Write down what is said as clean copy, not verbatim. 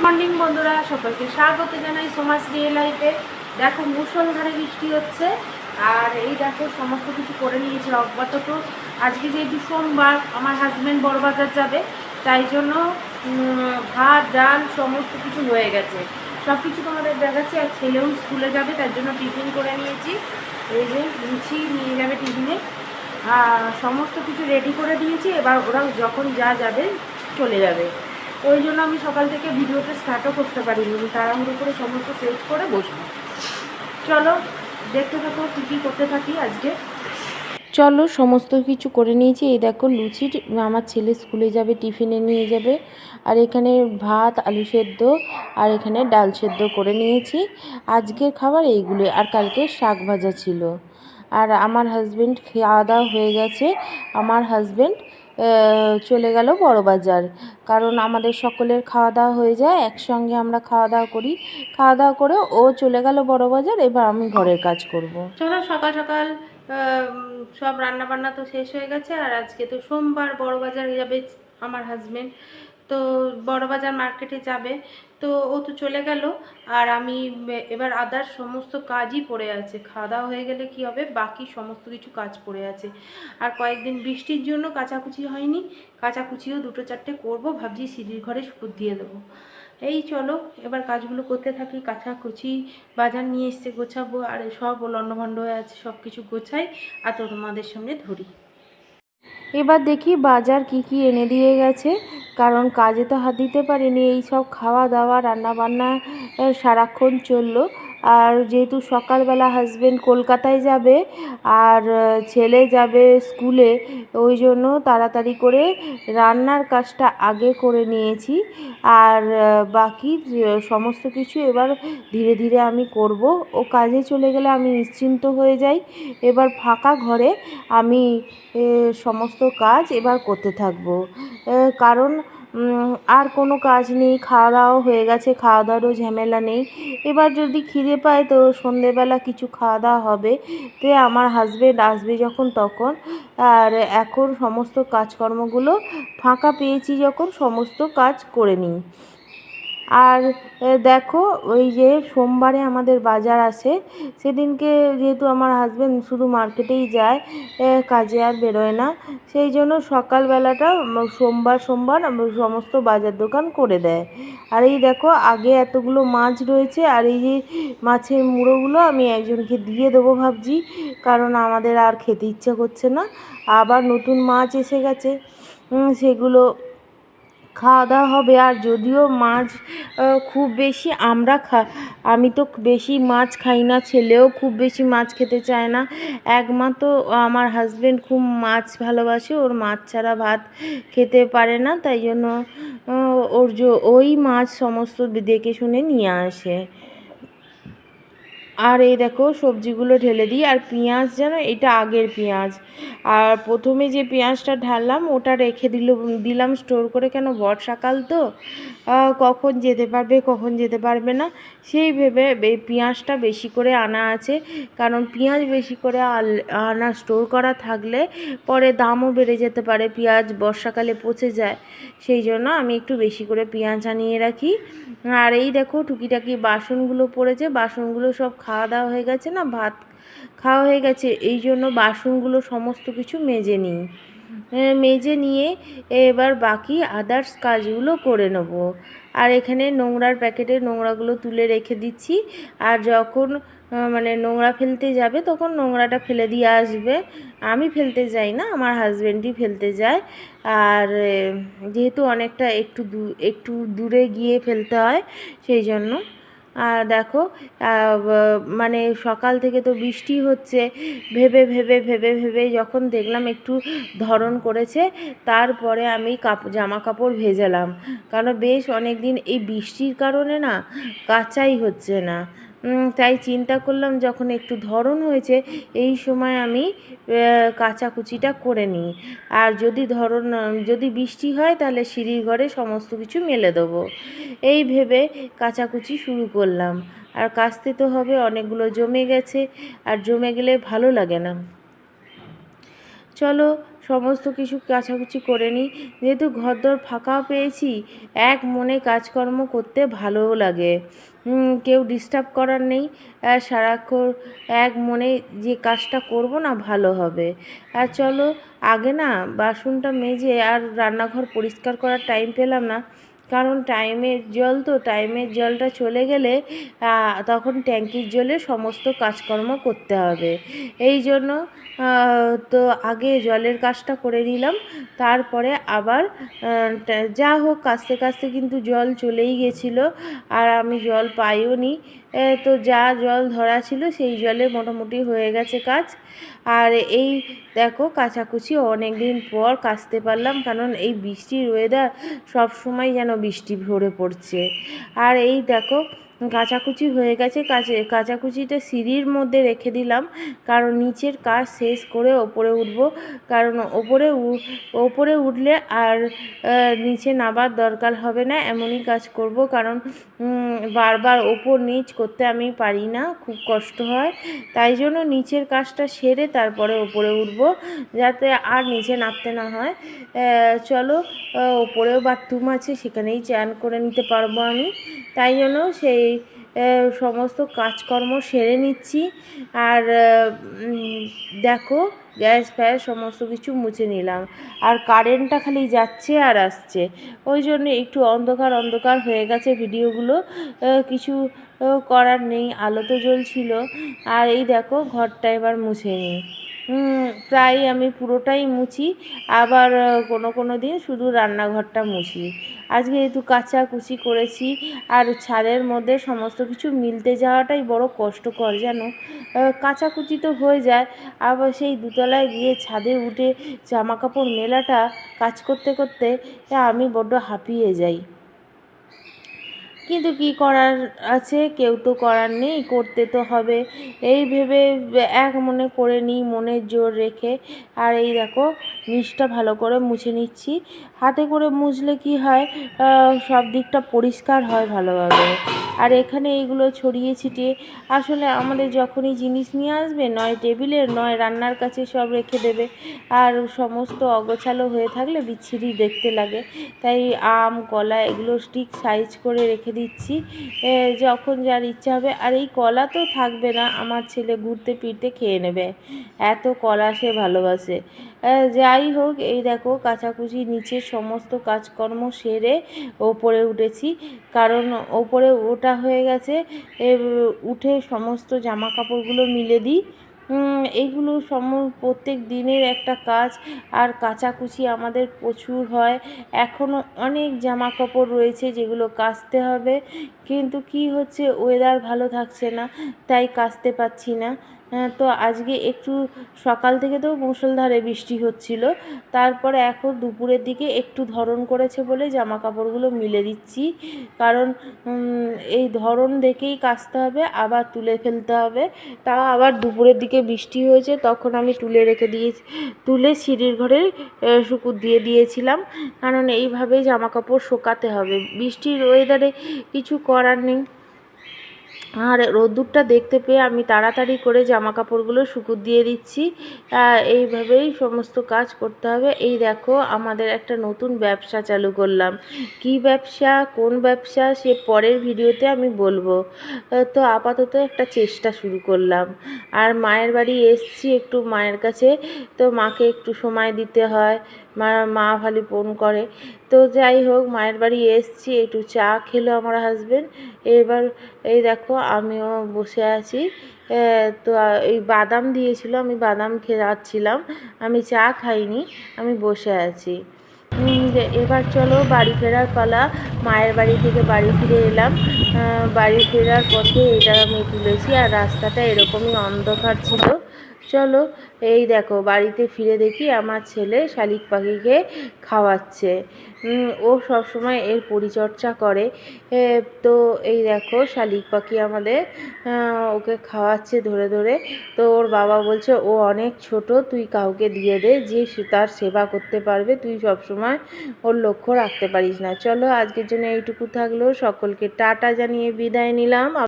Morning বন্ধুরা, সকলকে স্বাগত জানাই সোমাস রিয়েল লাইফে। দেখো মুষলধারে বৃষ্টি হচ্ছে, আর এই দেখো সমস্ত কিছু করে নিয়েছে অজ্ঞাত। আজকে যেহেতু সোমবার, আমার হাজব্যান্ড বড়বাজার যাবে, তাই জন্য ভাত ডাল সমস্ত কিছু হয়ে গেছে। সব কিছু তোমাদের দেখাচ্ছি। আর ছেলেও স্কুলে যাবে, তার জন্য টিফিন করে নিয়েছি। এই যে লুচি নিয়ে যাবে টিফিনে, সমস্ত কিছু রেডি করে দিয়েছি। এবার ওরা যখন যা যাবে চলে যাবে, ওই জন্য আমি সকাল থেকে ভিডিওটা স্টার্টও করতে পারিনি। তাড়াহুড়ো করে সমস্ত সেট করে বসবো। চলো দেখতে থাকো কী কী করতে থাকি আজকে। চলো সমস্ত কিছু করে নিয়েছি। এই দেখো লুচি আমার ছেলে স্কুলে যাবে, টিফিনে নিয়ে যাবে। আর এখানে ভাত আলু সেদ্ধ আর এখানে ডাল সেদ্ধ করে নিয়েছি। আজকের খাবার এইগুলো, আর কালকে শাক ভাজা ছিল। আর আমার হাজব্যান্ড খাওয়া দাওয়া হয়ে গেছে। আমার হাজব্যান্ড চলে গেল বড়বাজার, কারণ আমাদের সকলের খাওয়া দাওয়া হয়ে যায় একসঙ্গে, আমরা খাওয়া দাওয়া করি। খাওয়া দাওয়া করে ও চলে গেল বড়বাজার, এবার আমি ঘরের কাজ করব। চলো সকাল সকাল সব রান্না বান্না তো শেষ হয়ে গেছে। আর আজকে তো সোমবার, বড়বাজার যাবে আমার হাজব্যান্ড, তো বড়বাজার মার্কেটে যাবে। তো ও তো চলে গেল, আর আমি এবার আদার সমস্ত কাজই পড়ে আছে। খাওয়া দাওয়া হয়ে গেলে কি হবে, বাকি সমস্ত কিছু কাজ পড়ে আছে। আর কয়েকদিন বৃষ্টির জন্য কাচাকুচি হয়নি, কাচাকুচিও দুটো চারটে করব, ভাবছি সিঁড়ির ঘরে সুপুর দিয়ে দেবো। এই চলো এবার কাজগুলো করতে থাকি। কাচাকুচি, বাজার নিয়ে এসছে গোছাবো, আর সব লণ্ডভণ্ড হয়ে আছে, সব কিছু গোছাই আর তোমাদের সামনে ধরি। এবার দেখি বাজার কি কি এনে দিয়ে গেছে, কারণ কাজে তো হাত দিতে পারিনি। এই সব খাওয়া দাওয়া রান্না বান্না সারাক্ষণ চললো। আর যেহেতু সকালবেলা হাজব্যান্ড কলকাতায় যাবে আর ছেলে যাবে স্কুলে, ওই জন্য তাড়াতাড়ি করে রান্নার কাজটা আগে করে নিয়েছি। আর বাকি সমস্ত কিছু এবার ধীরে ধীরে আমি করব। ও কাজে চলে গেলে আমি নিশ্চিন্ত হয়ে যাই। এবার ফাঁকা ঘরে আমি সমস্ত কাজ এবার করতে থাকবো, কারণ আর কোনো কাজ নেই। খাওয়া দাওয়া হয়ে গেছে, খাওয়া দাওয়ারও ঝামেলা নেই। এবার যদি খিদে পায় তো সন্ধেবেলা কিছু খাওয়া দাওয়া হবে, তে আমার হাজব্যান্ড আসবে যখন তখন। আর এখন সমস্ত কাজকর্মগুলো ফাঁকা পেয়েছি যখন, সমস্ত কাজ করে নিই। আর দেখো ওই যে সোমবারে আমাদের বাজার আসে, সেদিনকে যেহেতু আমার হাজব্যান্ড শুধু মার্কেটেই যায়, কাজে আর বেরোয় না, সেই জন্য সকালবেলাটা সোমবার সোমবার সমস্ত বাজার দোকান করে দেয়। আর এই দেখো আগে এতগুলো মাছ রয়েছে, আর এই যে মাছের মুড়োগুলো আমি একজনকে দিয়ে দেবো ভাবছি, কারণ আমাদের আর খেতে ইচ্ছা করছে না। আবার নতুন মাছ এসে গেছে, সেগুলো খাওয়া দাওয়া হবে। আর যদিও মাছ খুব বেশি আমি তো বেশি মাছ খাই না, ছেলেও খুব বেশি মাছ খেতে চায় না। একমাত্র আমার হাজব্যান্ড খুব মাছ ভালোবাসে, ওর মাছ ছাড়া ভাত খেতে পারে না, তাই জন্য ওই মাছ সমস্ত দেখে শুনে নিয়ে আসে। আর এই দেখো সবজিগুলো ঢেলে দিই। আর পেঁয়াজ যেন এটা আগের পেঁয়াজ, আর প্রথমে যে পেঁয়াজটা ঢাললাম ওটা রেখে দিলাম স্টোর করে, কেন বর্ষাকাল তো কখন যেতে পারবে কখন যেতে পারবে না, সেই ভেবে এই পেঁয়াজটা বেশি করে আনা আছে। কারণ পেঁয়াজ বেশি করে আনা স্টোর করা থাকলে পরে দামও বেড়ে যেতে পারে, পেঁয়াজ বর্ষাকালে পচে যায়, সেই জন্য আমি একটু বেশি করে পেঁয়াজ আনিয়ে রাখি। আর এই দেখো টুকিটাকি বাসনগুলো পড়েছে, বাসনগুলো সব খাওয়া দাওয়া হয়ে গেছে না, ভাত খাওয়া হয়ে গেছে, এই জন্য বাসনগুলো সমস্ত কিছু মেজে নিই। মেজে নিয়ে এবার বাকি আদার্স কাজগুলো করে নেব। আর এখানে নোংরার প্যাকেটে নোংরাগুলো তুলে রেখে দিচ্ছি। আর যখন মানে নোংরা ফেলতে যাবে তখন নোংরাটা ফেলে দিয়ে আসবে। আমি ফেলতে যাই না, আমার হাজব্যান্ডই ফেলতে যায়। আর যেহেতু অনেকটা একটু দূরে গিয়ে ফেলতে হয়, সেই জন্য। আর দেখো মানে সকাল থেকে তো বৃষ্টি হচ্ছে, ভেবে ভেবে ভেবে ভেবে যখন দেখলাম একটু ধরন করেছে, তারপরে আমি জামা কাপড় ভেজালাম। কারণ বেশ অনেক দিন এই বৃষ্টির কারণে না কাচাই হচ্ছে না, তাই চিন্তা করলাম যখন একটু ধরন হয়েছে এই সময় আমি কাচাকুচিটা করে নিই। আর যদি বৃষ্টি হয় তাহলে সিঁড়ির ঘরে সমস্ত কিছু মেলে দেবো, এই ভেবে কাচাকুচি শুরু করলাম। আর কাচতে তো হবে, অনেকগুলো জমে গেছে, আর জমে গেলে ভালো লাগে না। চলো সমস্ত কিছু কাচাকুচি করে নিই। যেহেতু ঘরদোর ফাঁকাও পেয়েছি, এক মনে কাজকর্ম করতে ভালোও লাগে। কেউ ডিস্টার্ব করার নেই, সারাক্ষণ এক মনে যে কাজটা করব না ভালো হবে। আর চলো আগে না বাসনটা মেজে আর রান্নাঘর পরিষ্কার করার টাইম পেলাম না, কারণ টাইমের জল তো, টাইমের জলটা চলে গেলে তখন ট্যাঙ্কির জলে সমস্ত কাজকর্ম করতে হবে। এই জন্য তো আগে জলের কাজটা করে নিলাম, তারপরে আবার যা হোক কাচতে কাচতে কিন্তু জল চলেই গেছিলো আর আমি জল পাইও নি। তো যা জল ধরা ছিল সেই জলে মোটামুটি হয়ে গেছে কাজ। আর এই দেখো কাচাকুচি অনেক দিন পর কাচতে পারলাম, কারণ এই বৃষ্টির ওয়েদার সব সময় যেন বৃষ্টি ভরে পড়ছে। আর এই দেখো কাচাকুচি হয়ে গেছে। কাচাকুচিটা সিঁড়ির মধ্যে রেখে দিলাম, কারণ নিচের কাজ শেষ করে ওপরে উঠবো, কারণ ওপরে উঠলে আর নিচে নামার দরকার হবে না, এমনই কাজ করব। কারণ বারবার ওপর নিচ করতে আমি পারি না, খুব কষ্ট হয়। তাই জন্য নিচের কাজটা সেরে তারপরে ওপরে উঠব, যাতে আর নিচে নামতে না হয়। চলো ওপরেও বাথরুম আছে, সেখানেই চান করে নিতে পারবো আমি। তাই জন্য সেই সমস্ত কাজকর্ম সেরে নিচ্ছি। আর দেখো গ্যাস ফ্যাস সমস্ত কিছু মুছে নিলাম। আর কারেন্টটা খালি যাচ্ছে আর আসছে, ওই জন্য একটু অন্ধকার অন্ধকার হয়ে গেছে ভিডিওগুলো। কিছু করার নেই, আলো তো জ্বলছিল। আর এই দেখো ঘরটা এবার মুছে নিই। প্রায় আমি পুরোটাই মুছি, আবার কোনো দিন শুধু রান্নাঘরটা মুছি। আজকে যেহেতু কাচাকুচি করেছি, আর ছাদের মধ্যে সমস্ত কিছু মিলতে যাওয়াটাই বড় কষ্টকর যেন। কাচাকুচি তো হয়ে যায়, আবার সেই দুতলায় গিয়ে ছাদে উঠে জামা কাপড় মেলাটা কাজ করতে করতে আমি বড্ড হাঁপিয়ে যাই। কিন্তু কি করার আছে, কেউ তো করার নেই, করতে তো হবে। এই ভেবে এক মনে করে নিই, মনের জোর রেখে। আর এই দেখো নিচটা ভালো করে মুছে নিচ্ছি। হাতে করে মুছলে কি হয়, সব দিকটা পরিষ্কার হয় ভালোভাবে। আর এখানে এইগুলো ছড়িয়ে ছিটিয়ে, আসলে আমাদের যখনই জিনিস নিয়ে আসবে, নয় টেবিলের নয় রান্নার কাছে সব রেখে দেবে, আর সমস্ত অগোছালো হয়ে থাকলে বিচ্ছিরি দেখতে লাগে। তাই আম কলা এগুলো ঠিক সাইজ করে রেখে দিচ্ছি, যখন যার ইচ্ছা হবে। আর এই কলা তো থাকবে না, আমার ছেলে ঘুরতে ফিরতে খেয়ে নেবে, এত কলা সে ভালোবাসে। যাই হোক, এই দেখো কাচাকুচি নিচের সমস্ত কাজকর্ম সেরে ওপরে উঠেছি, কারণ ওপরে ওঠা হয়ে গেছে। উঠে সমস্ত জামা কাপড়গুলো মিলে দিই। এইগুলো প্রত্যেক দিনের একটা কাজ। আর কাচাকুচি আমাদের প্রচুর হয়, এখনও অনেক জামা কাপড় রয়েছে যেগুলো কাচতে হবে, কিন্তু কি হচ্ছে ওয়েদার ভালো থাকছে না, তাই কাচতে পারছি না। তো আজকে একটু সকাল থেকে তো মুষলধারে বৃষ্টি হচ্ছিল, তারপরে এখন দুপুরের দিকে একটু ধরন করেছে বলে জামা কাপড়গুলো মিলে দিচ্ছি, কারণ এই ধরন দেখেই কাচতে হবে, আবার তুলে ফেলতে হবে। তাও আবার দুপুরের দিকে বৃষ্টি হয়েছে, তখন আমি তুলে সিঁড়ির ঘরে শুকুর দিয়ে দিয়েছিলাম, কারণ এইভাবেই জামা কাপড় শোকাতে হবে, বৃষ্টির ওয়েদারে কিছু করার নেই। আর রোদ্দুরটা দেখতে পেয়ে আমি তাড়াতাড়ি করে জামা কাপড়গুলো শুকুর দিয়ে দিচ্ছি। এইভাবেই সমস্ত কাজ করতে হবে। এই দেখো আমাদের একটা নতুন ব্যবসা চালু করলাম। কি ব্যবসা, কোন ব্যবসা, সে পরের ভিডিওতে আমি বলবো। তো আপাতত একটা চেষ্টা শুরু করলাম। আর মায়ের বাড়ি এসছি একটু মায়ের কাছে, তো মাকে একটু সময় দিতে হয়, মা খালি ফোন করে। তো যাই হোক, মায়ের বাড়ি এসছি, একটু চা খেলো আমার হাজবেন্ড। এবার এই দেখো আমিও বসে আছি। তো এই বাদাম দিয়েছিল, আমি বাদাম খেয়ে যাচ্ছিলাম, আমি চা খাইনি, আমি বসে আছি। এবার চলো বাড়ি ফেরার পালা। মায়ের বাড়ি থেকে বাড়ি ফিরে এলাম, বাড়ি ফেরার পথে এটা আমি তুলেছি, আর রাস্তাটা এরকমই অন্ধকার ছিল। চলো এই দেখো বাড়িতে ফিরে দেখি আমার ছেলে শালিক পাখিকে খাওয়াচ্ছে। ও সবসময় এর পরিচর্যা করে। তো এই দেখো শালিক পাখি আমাদের ওকে খাওয়াচ্ছে ধরে ধরে। তো ওর বাবা বলছে ও অনেক ছোট, তুই কাউকে দিয়ে দে যে তার সেবা করতে পারবে, তুই সবসময় ওর লক্ষ্য রাখতে পারিস না। চলো আজকের জন্য এইটুকু থাকলো, সকলকে টাটা জানিয়ে বিদায় নিলাম।